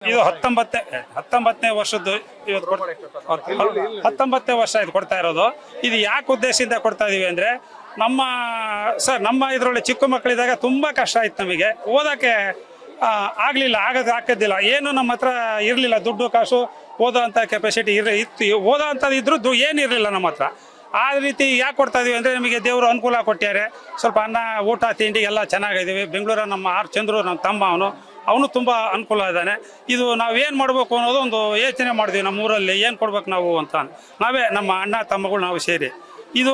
ಇದು 19ನೇ ವರ್ಷದ್ದು ಇವತ್ತು 19ನೇ ವರ್ಷ ಇದು ಕೊಡ್ತಾ ಇರೋದು. ಇದು ಯಾಕೆ ಉದ್ದೇಶದಿಂದ ಕೊಡ್ತಾ ಇದೀವಿ ಅಂದ್ರೆ ನಮ್ಮ ಇದರಲ್ಲಿ ಚಿಕ್ಕ ಮಕ್ಕಳಿದ್ದಾಗ ತುಂಬಾ ಕಷ್ಟ ಆಯ್ತು ನಮಗೆ ಓದಕ್ಕೆ ಹಾಕೋದಿಲ್ಲ. ಏನು ನಮ್ಮ ಹತ್ರ ಇರಲಿಲ್ಲ, ದುಡ್ಡು ಕಾಸು ಓದೋ ಅಂತ ಕೆಪಾಸಿಟಿ ಇತ್ತು. ಓದೋ ಅಂಥದ್ದು ಇದ್ರೂ ಏನಿರಲಿಲ್ಲ ನಮ್ಮ ಹತ್ರ. ಆ ರೀತಿ ಯಾಕೆ ಕೊಡ್ತಾ ಇದೀವಿ ಅಂದರೆ ನಮಗೆ ದೇವರು ಅನುಕೂಲ ಕೊಟ್ಟಾರೆ. ಸ್ವಲ್ಪ ಅನ್ನ ಊಟ ತಿಂಡಿ ಎಲ್ಲ ಚೆನ್ನಾಗಿದ್ದೀವಿ. ಬೆಂಗಳೂರ ನಮ್ಮ ಆರ್ ಚಂದ್ರು ನಮ್ಮ ತಮ್ಮ ಅವನು ತುಂಬ ಅನುಕೂಲ ಇದ್ದಾನೆ. ಇದು ನಾವೇನು ಮಾಡಬೇಕು ಅನ್ನೋದು ಒಂದು ಯೋಚನೆ ಮಾಡಿದ್ವಿ. ನಮ್ಮ ಊರಲ್ಲಿ ಏನು ಕೊಡ್ಬೇಕು ನಾವು ಅಂತ ನಾವೇ ನಮ್ಮ ಅಣ್ಣ ತಮ್ಮಗಳು ನಾವು ಸೇರಿ ಇದು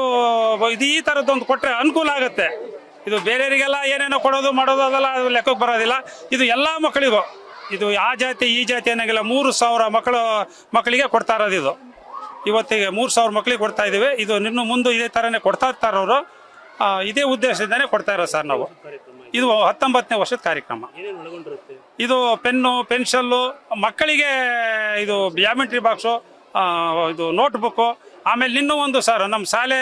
ಈ ಥರದ್ದೊಂದು ಕೊಟ್ಟರೆ ಅನುಕೂಲ ಆಗುತ್ತೆ. ಇದು ಬೇರೆಯವರಿಗೆಲ್ಲ ಏನೇನೋ ಕೊಡೋದು ಮಾಡೋದು ಅದೆಲ್ಲ ಲೆಕ್ಕಕ್ಕೆ ಬರೋದಿಲ್ಲ. ಇದು ಎಲ್ಲ ಮಕ್ಕಳಿಗೂ ಇದು ಆ ಜಾತಿ ಈ ಜಾತಿ ಅನ್ನೋಂಗಿಲ್ಲ. 3,000 ಮಕ್ಕಳಿಗೆ ಕೊಡ್ತಾ ಇರೋದು. ಇದು ಇವತ್ತಿಗೆ 3,000 ಮಕ್ಕಳಿಗೆ ಕೊಡ್ತಾ ಇದ್ದೀವಿ. ಇದು ಇನ್ನು ಮುಂದೆ ಇದೇ ಥರನೇ ಕೊಡ್ತಾ ಇರ್ತಾರೆ ಅವರು. ಇದೇ ಉದ್ದೇಶದಿಂದನೇ ಕೊಡ್ತಾ ಇರೋದು ಸರ್ ನಾವು. ಇದು 19ನೇ ವರ್ಷದ ಕಾರ್ಯಕ್ರಮ. ಇದು ಪೆನ್ನು ಪೆನ್ಸಿಲ್ಲು ಮಕ್ಕಳಿಗೆ, ಇದು ಜಾಮೆಟ್ರಿ ಬಾಕ್ಸು, ಇದು ನೋಟ್ ಬುಕ್ಕು. ಆಮೇಲೆ ಇನ್ನೂ ಒಂದು ಸರ್, ನಮ್ಮ ಶಾಲೆ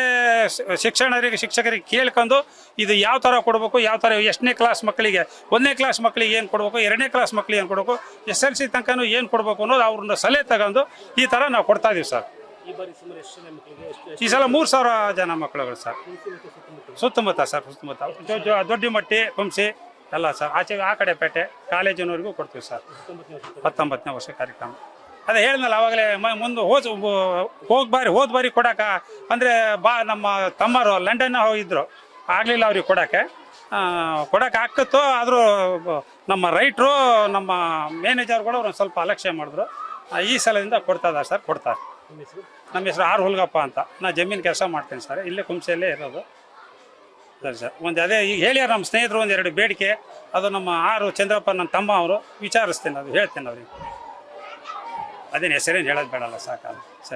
ಶಿಕ್ಷಕರಿಗೆ ಕೇಳ್ಕೊಂಡು ಇದು ಯಾವ ಥರ ಕೊಡಬೇಕು, ಯಾವ ಥರ ಎಷ್ಟನೇ ಕ್ಲಾಸ್ ಮಕ್ಕಳಿಗೆ, 1ನೇ ಕ್ಲಾಸ್ ಮಕ್ಕಳಿಗೆ ಏನು ಕೊಡಬೇಕು, 2ನೇ ಕ್ಲಾಸ್ ಮಕ್ಕಳಿಗೆ ಏನು ಕೊಡಬೇಕು, SLC ತನಕನೂ ಏನು ಕೊಡಬೇಕು ಅನ್ನೋದು ಅವ್ರನ್ನ ಸಲಹೆ ತಗೊಂಡು ಈ ಥರ ನಾವು ಕೊಡ್ತಾ ಇದೀವಿ ಸರ್. ಈ ಸಲ 3,000 ಜನ ಮಕ್ಕಳುಗಳು ಸರ್. ಸುತ್ತಮುತ್ತ ಸರ್, ಸುತ್ತಮುತ್ತ ದೊಡ್ಡಮಟ್ಟಿ ಕುಂಸಿ ಎಲ್ಲ ಸರ್. ಆ ಕಡೆ ಪೇಟೆ ಕಾಲೇಜಿನವರೆಗೂ ಕೊಡ್ತೀವಿ ಸರ್. 19ನೇ ವರ್ಷ ಕಾರ್ಯಕ್ರಮ. ಅದೇ ಹೇಳಿದ್ನಲ್ಲ ಆವಾಗಲೇ, ಮುಂದೆ ಹೋದ ಬಾರಿ ಕೊಡಕ ಅಂದರೆ ನಮ್ಮ ತಮ್ಮರು ಲಂಡನ್ ಹೋಗಿದ್ರು, ಆಗಲಿಲ್ಲ ಅವ್ರಿಗೆ ಕೊಡೋಕ್ಕೆ ಆಗ್ತಿತ್ತು. ಆದರೂ ನಮ್ಮ ರೈಟ್ರು ನಮ್ಮ ಮ್ಯಾನೇಜರ್ಗಳು ಒಂದು ಸ್ವಲ್ಪ ಅಲಕ್ಷ್ಯ ಮಾಡಿದ್ರು. ಈ ಸಲದಿಂದ ಕೊಡ್ತಾ ಇದ್ದಾರೆ ಸರ್, ಕೊಡ್ತಾರೆ. ನಮ್ಮ ಹೆಸರು ಆರ್ ಹುಲ್ಗಪ್ಪ ಅಂತ. ನಾನು ಜಮೀನು ಕೆಲಸ ಮಾಡ್ತೀನಿ ಸರ್, ಇಲ್ಲೇ ಕುಂಸೆಯಲ್ಲೇ ಇರೋದು ಸರಿ ಸರ್. ಅದೇ ಈಗ ಹೇಳ್ಯಾರ ನಮ್ಮ ಸ್ನೇಹಿತರು 1-2 ಬೇಡಿಕೆ, ಅದು ನಮ್ಮ ಆರು ಚಂದ್ರಪ್ಪ ನನ್ನ ತಮ್ಮ ಅವರು ವಿಚಾರಿಸ್ತೀನಿ, ಅದು ಹೇಳ್ತೀನಿ ಅವ್ರಿಗೆ. ಅದೇನು ಹೆಸರೇನು ಹೇಳೋದು ಬೇಡಲ್ಲ, ಸಾಕಲ್ಲ ಸರಿ.